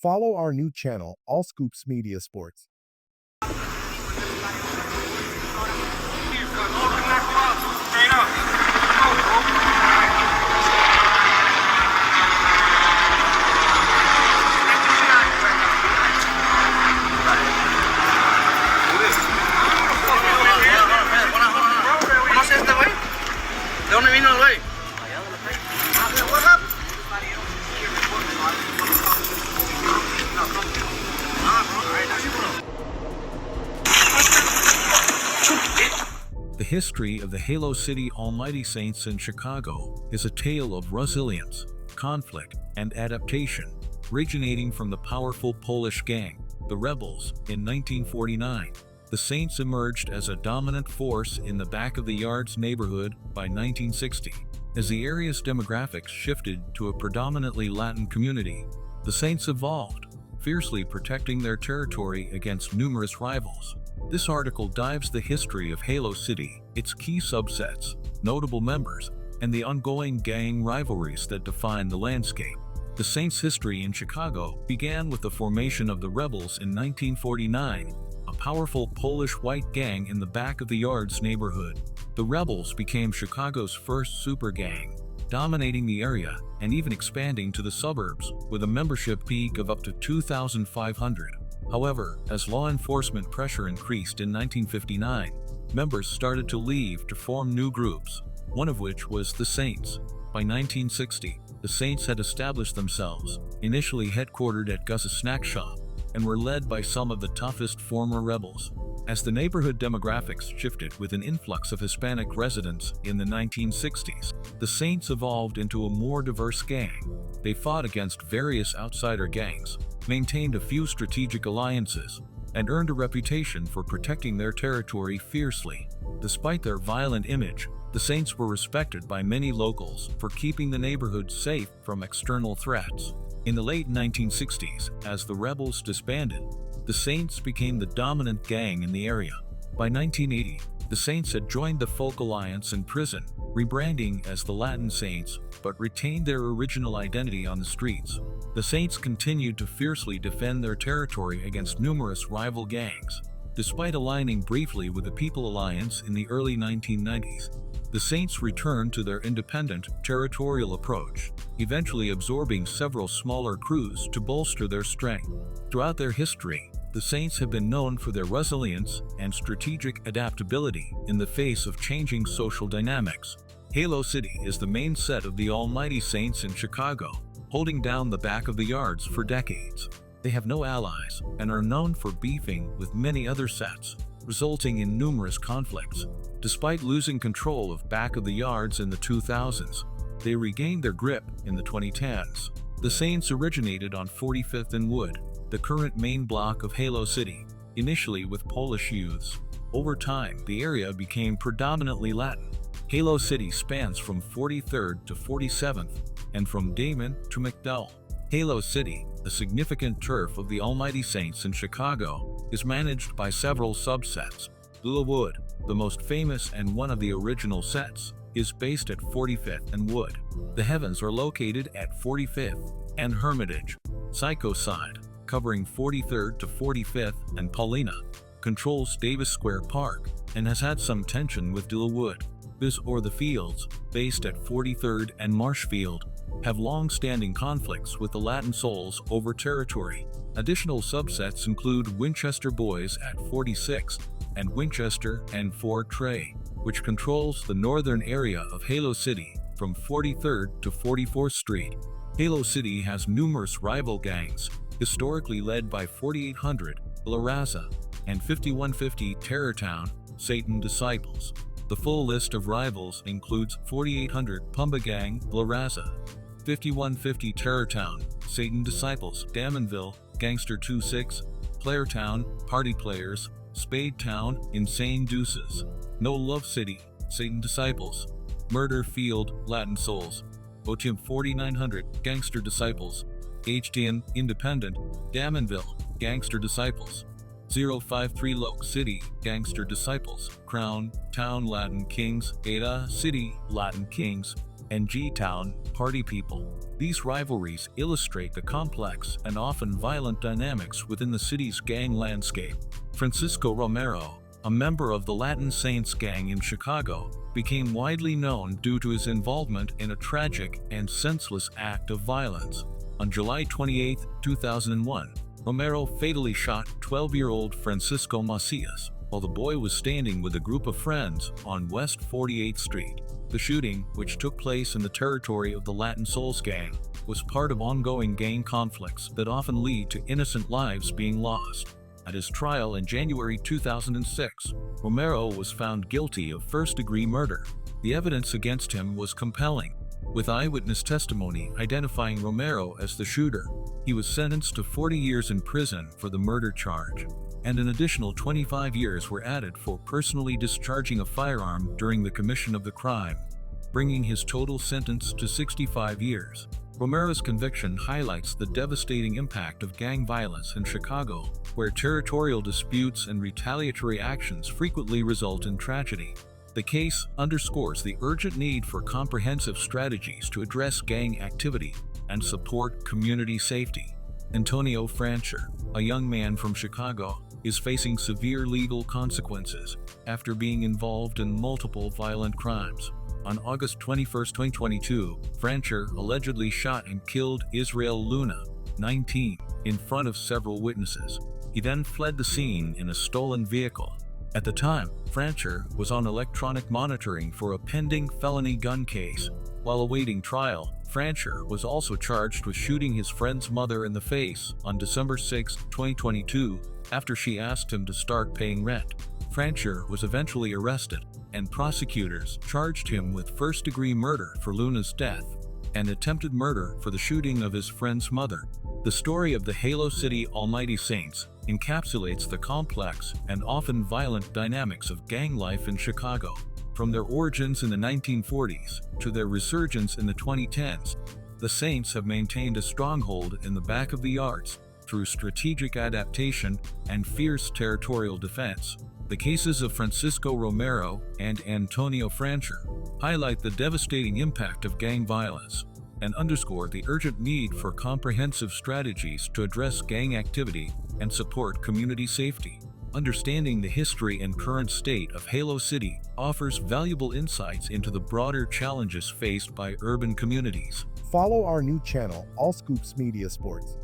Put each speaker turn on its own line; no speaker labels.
Follow our new channel, All Scoops Media Sports.
¿De dónde vino el güey?
The history of the HaloCity Almighty Saints in Chicago is a tale of resilience, conflict, and adaptation, originating from the powerful Polish gang, the Rebels, in 1949. The Saints emerged as a dominant force in the back-of-the-yards neighborhood by 1960. As the area's demographics shifted to a predominantly Latin community, the Saints evolved, fiercely protecting their territory against numerous rivals. This article dives the history of HaloCity, its key subsets, notable members, and the ongoing gang rivalries that define the landscape. The Saints' history in Chicago began with the formation of the Rebels in 1949, a powerful Polish white gang in the back-of-the-yards neighborhood. The Rebels became Chicago's first super gang, dominating the area and even expanding to the suburbs with a membership peak of up to 2,500. However, as law enforcement pressure increased in 1959, members started to leave to form new groups, one of which was the Saints. By 1960, the Saints had established themselves, initially headquartered at Gus's snack shop, and were led by some of the toughest former rebels. As the neighborhood demographics shifted with an influx of Hispanic residents in the 1960s, the Saints evolved into a more diverse gang. They fought against various outsider gangs, maintained a few strategic alliances, and earned a reputation for protecting their territory fiercely. Despite their violent image, the Saints were respected by many locals for keeping the neighborhood safe from external threats. In the late 1960s, as the Rebels disbanded, the Saints became the dominant gang in the area. By 1980, the Saints had joined the Folk Alliance in prison, rebranding as the Latin Saints, but retained their original identity on the streets. The Saints continued to fiercely defend their territory against numerous rival gangs. Despite aligning briefly with the People Alliance in the early 1990s, the Saints returned to their independent, territorial approach, eventually absorbing several smaller crews to bolster their strength. Throughout their history, the Saints have been known for their resilience and strategic adaptability in the face of changing social dynamics. HaloCity is the main set of the Almighty Saints in Chicago, holding down the back of the yards for decades. They have no allies and are known for beefing with many other sets, resulting in numerous conflicts. Despite losing control of back of the yards in the 2000s, they regained their grip in the 2010s. The Saints originated on 45th and Wood, the current main block of HaloCity, initially with Polish youths. Over time, the area became predominantly Latin. HaloCity spans from 43rd to 47th, and from Damon to McDowell. HaloCity, a significant turf of the Almighty Saints in Chicago, is managed by several subsets. Wood, the most famous and one of the original sets, is based at 45th and Wood. The Heavens are located at 45th and Hermitage. PsychoSide, covering 43rd to 45th and Paulina, controls Davis Square Park and has had some tension with Wood. Biz or the Fields, based at 43rd and Marshfield, have long-standing conflicts with the Latin Souls over territory. Additional subsets include WinchesterBoyz at 46th and Winchester and Fort Trey, which controls the northern area of HaloCity from 43rd to 44th Street. HaloCity has numerous rival gangs, historically led by 4800 Raza and 5150 Terrortown Satan Disciples. The full list of rivals includes 4800 Pumba Gang Raza, 5150 Terrortown Satan Disciples, Damonville, Gangster Two-Six, Playertown, Party Players, Spadetown, Insane Deuces, No Love City, Satan Disciples, Murder Field, Latin Souls, Otium 4900, Gangster Disciples, HDN, Independent, Damonville, Gangster Disciples, 053 Loke City, Gangster Disciples, Crown, Town Latin Kings, Ada City, Latin Kings, and G-Town, party people. These rivalries illustrate the complex and often violent dynamics within the city's gang landscape. Francisco Romero, a member of the Latin Saints gang in Chicago, became widely known due to his involvement in a tragic and senseless act of violence. On July 28, 2001, Romero fatally shot 12-year-old Francisco Macias while the boy was standing with a group of friends on West 48th Street. The shooting, which took place in the territory of the Latin Souls gang, was part of ongoing gang conflicts that often lead to innocent lives being lost. At his trial in January 2006, Romero was found guilty of first-degree murder. The evidence against him was compelling, with eyewitness testimony identifying Romero as the shooter. He was sentenced to 40 years in prison for the murder charge, and an additional 25 years were added for personally discharging a firearm during the commission of the crime, bringing his total sentence to 65 years. Romero's conviction highlights the devastating impact of gang violence in Chicago, where territorial disputes and retaliatory actions frequently result in tragedy. The case underscores the urgent need for comprehensive strategies to address gang activity and support community safety. Antonio Francher, a young man from Chicago, is facing severe legal consequences after being involved in multiple violent crimes. On August 21, 2022, Francher allegedly shot and killed Israel Luna, 19, in front of several witnesses. He then fled the scene in a stolen vehicle. At the time, Francher was on electronic monitoring for a pending felony gun case. While awaiting trial, Francher was also charged with shooting his friend's mother in the face on December 6, 2022, after she asked him to start paying rent. Francher was eventually arrested, and prosecutors charged him with first-degree murder for Luna's death and attempted murder for the shooting of his friend's mother. The story of the HaloCity Almighty Saints encapsulates the complex and often violent dynamics of gang life in Chicago. From their origins in the 1940s to their resurgence in the 2010s, the Saints have maintained a stronghold in the back of the yards through strategic adaptation and fierce territorial defense. The cases of Francisco Romero and Antonio Francher highlight the devastating impact of gang violence and underscore the urgent need for comprehensive strategies to address gang activity and support community safety. Understanding the history and current state of HaloCity offers valuable insights into the broader challenges faced by urban communities.
Follow our new channel, All Scoops Media Sports.